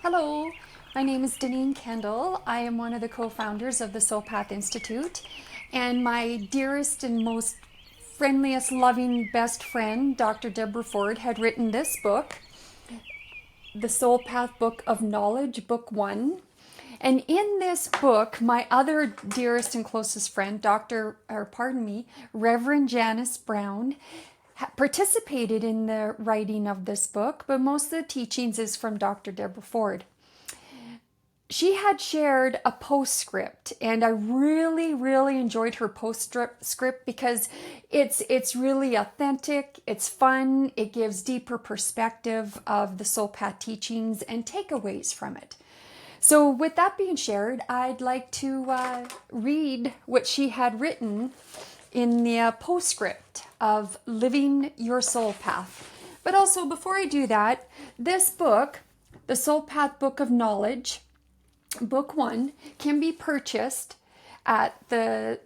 Hello, my name is Deneen Kendall. I am one of the co-founders of the SolePath Institute, and my dearest and most friendliest, loving best friend, Dr. Deborah Ford, had written this book, the SolePath Book of Knowledge, Book 1. And in this book, my other dearest and closest friend, Reverend Janice Brown, participated in the writing of this book, but most of the teachings is from Dr. Deborah Ford. She had shared a postscript, and I really enjoyed her postscript because it's really authentic, it's fun, it gives deeper perspective of the SolePath teachings and takeaways from it. So with that being shared, I'd like to read what she had written in the postscript of Living Your Soul Path. But also, before I do that, this book, the SolePath Book of Knowledge, Book 1, can be purchased at the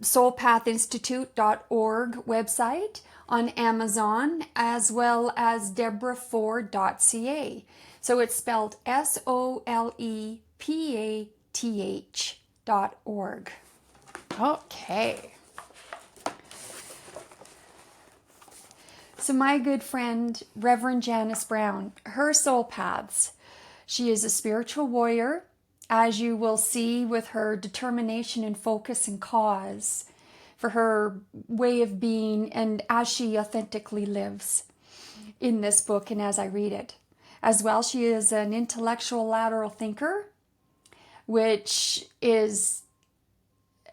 solepathinstitute.org website, on Amazon, as well as deborahford.ca. So it's spelled SolePath.org. Okay. So my good friend, Reverend Janice Brown, her soul paths. She is a spiritual warrior, as you will see with her determination and focus and cause for her way of being and as she authentically lives in this book and as I read it. As well, she is an intellectual lateral thinker, which is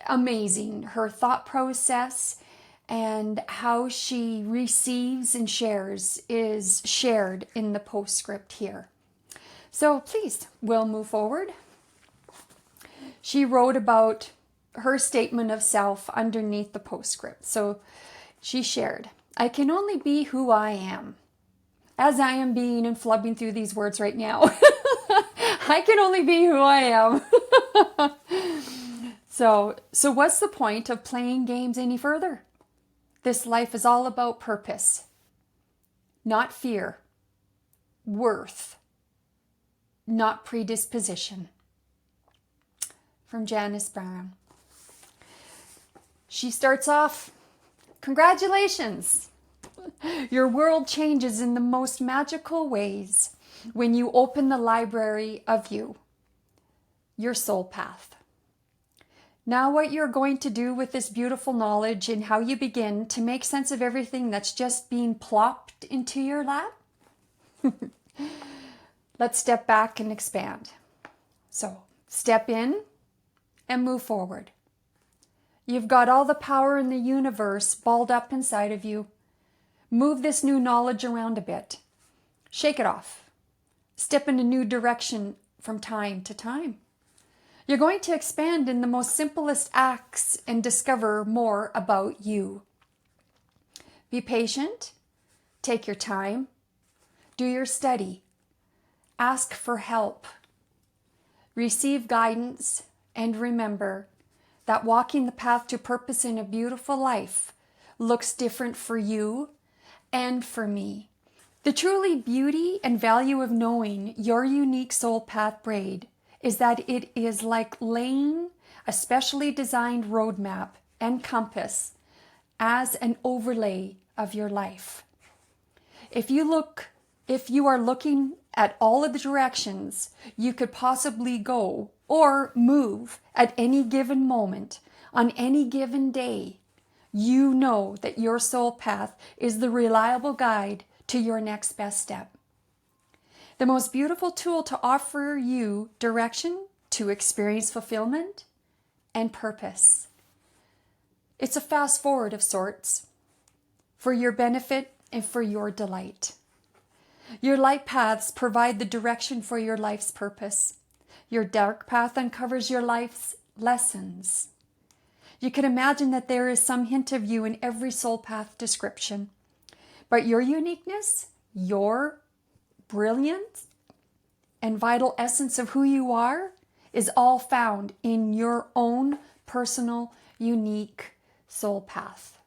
amazing. Her thought process and how she receives and shares is shared in the postscript here. So please, we'll move forward. She wrote about her statement of self underneath the postscript. So she shared, "I can only be who I am." As I am being and flubbing through these words right now. I can only be who I am. So what's the point of playing games any further? This life is all about purpose, not fear, worth, not predisposition. From Janice Brown. She starts off, "Congratulations! Your world changes in the most magical ways when you open the library of you, your soul path. Now what you're going to do with this beautiful knowledge and how you begin to make sense of everything that's just being plopped into your lap? Let's step back and expand. So step in and move forward. You've got all the power in the universe balled up inside of you. Move this new knowledge around a bit. Shake it off. Step in a new direction from time to time. You're going to expand in the most simplest acts and discover more about you. Be patient. Take your time. Do your study. Ask for help. Receive guidance, and remember that walking the path to purpose in a beautiful life looks different for you and for me. The truly beauty and value of knowing your unique soul path braid is that it is like laying a specially designed roadmap and compass as an overlay of your life. If you are looking at all of the directions you could possibly go or move at any given moment, on any given day, you know that your soul path is the reliable guide to your next best step. The most beautiful tool to offer you direction to experience fulfillment and purpose. It's a fast forward of sorts, for your benefit and for your delight. Your light paths provide the direction for your life's purpose. Your dark path uncovers your life's lessons. You can imagine that there is some hint of you in every soul path description. But your uniqueness, your brilliance, and vital essence of who you are is all found in your own personal, unique soul path.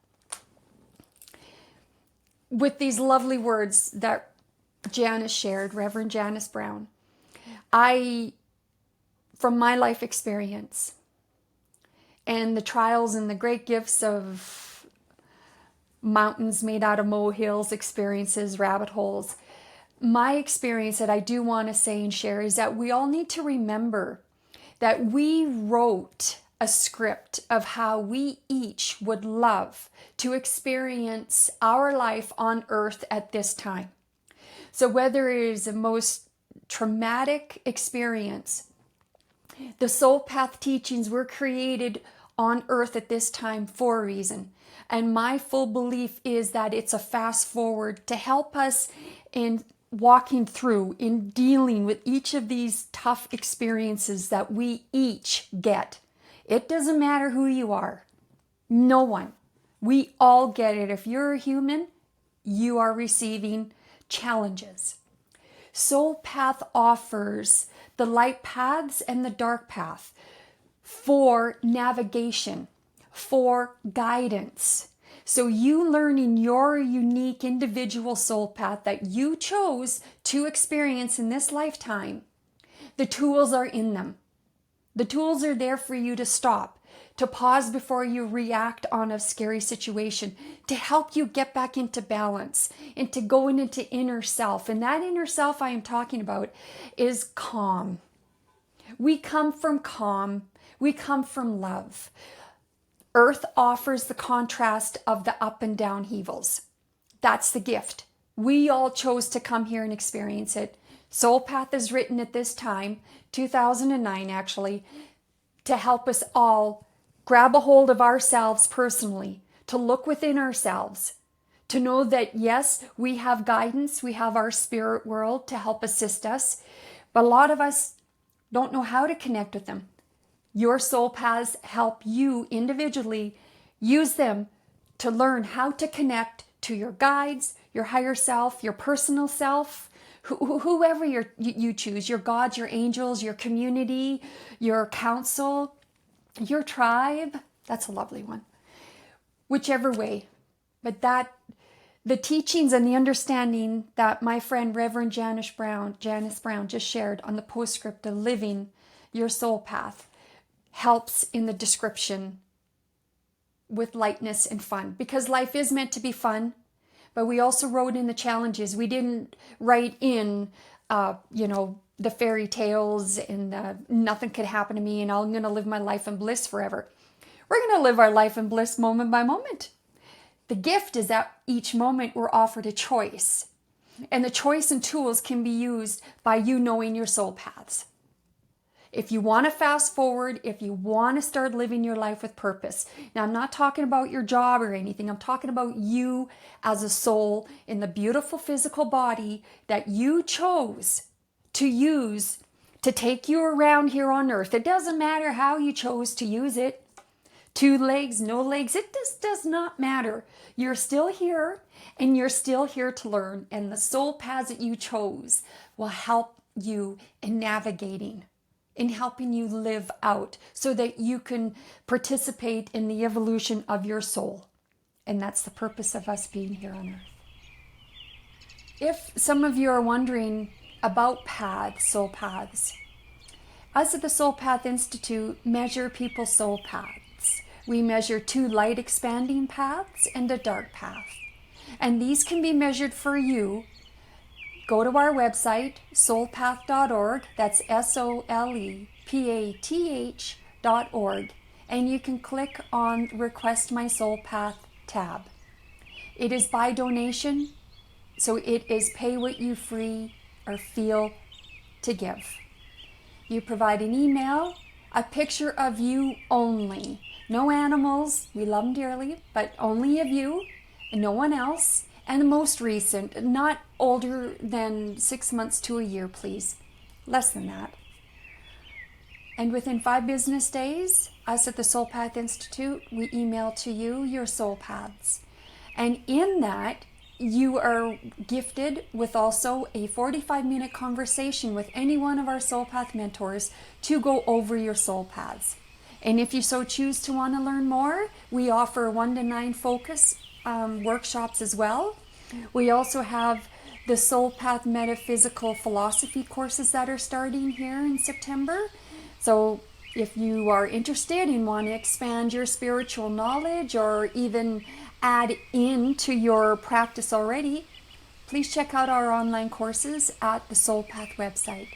With these lovely words that Janice shared, Reverend Janice Brown, From my life experience and the trials and the great gifts of mountains made out of molehills, experiences, rabbit holes, my experience that I do want to say and share is that we all need to remember that we wrote a script of how we each would love to experience our life on earth at this time. So whether it is the most traumatic experience, the SolePath teachings were created on earth at this time for a reason. And my full belief is that it's a fast forward to help us in walking through, in dealing with each of these tough experiences that we each get. It doesn't matter who you are. No one. We all get it. If you're a human, you are receiving challenges. SolePath offers the light paths and the dark path for navigation, for guidance. So you learning your unique individual soul path that you chose to experience in this lifetime, the tools are in them. The tools are there for you to stop, to pause before you react on a scary situation, to help you get back into balance, into going into inner self. And that inner self I am talking about is calm. We come from calm. We come from love. Earth offers the contrast of the up and down heavals. That's the gift. We all chose to come here and experience it. SolePath is written at this time, 2009 actually, to help us all grab a hold of ourselves personally, to look within ourselves, to know that yes, we have guidance, we have our spirit world to help assist us, but a lot of us don't know how to connect with them. Your soul paths help you individually use them to learn how to connect to your guides, your higher self, your personal self, whoever you choose, your gods, your angels, your community, your council, your tribe. That's a lovely one. Whichever way. But the teachings and the understanding that my friend Reverend Janice Brown just shared on the postscript of living your soul path helps in the description with lightness and fun, because life is meant to be fun, but we also wrote in the challenges. We didn't write in, the fairy tales and nothing could happen to me and I'm going to live my life in bliss forever. We're going to live our life in bliss moment by moment. The gift is that each moment we're offered a choice, and the choice and tools can be used by you knowing your soul paths. If you want to fast forward, if you want to start living your life with purpose. Now, I'm not talking about your job or anything. I'm talking about you as a soul in the beautiful physical body that you chose to use to take you around here on earth. It doesn't matter how you chose to use it. 2 legs, no legs, it just does not matter. You're still here and you're still here to learn. And the soul paths that you chose will help you in navigating, in helping you live out so that you can participate in the evolution of your soul. And that's the purpose of us being here on earth. If some of you are wondering about paths, soul paths, us at the SolePath Institute measure people's soul paths. We measure 2 light expanding paths and a dark path. And these can be measured for you. Go to our website, solepath.org. That's SolePath.org. And you can click on Request My Soul Path tab. It is by donation, so it is pay what you free or feel to give. You provide an email, a picture of you only. No animals, we love them dearly, but only of you and no one else. And the most recent, not older than 6 months to a year, please. Less than that. And within 5 business days, us at the SolePath Institute, we email to you your soul paths. And in that, you are gifted with also a 45-minute conversation with any one of our SolePath mentors to go over your soul paths. And if you so choose to want to learn more, we offer 1 to 9 focus workshops as well. We also have the SolePath Metaphysical Philosophy courses that are starting here in September. So if you are interested and want to expand your spiritual knowledge or even add into your practice already, please check out our online courses at the SolePath website.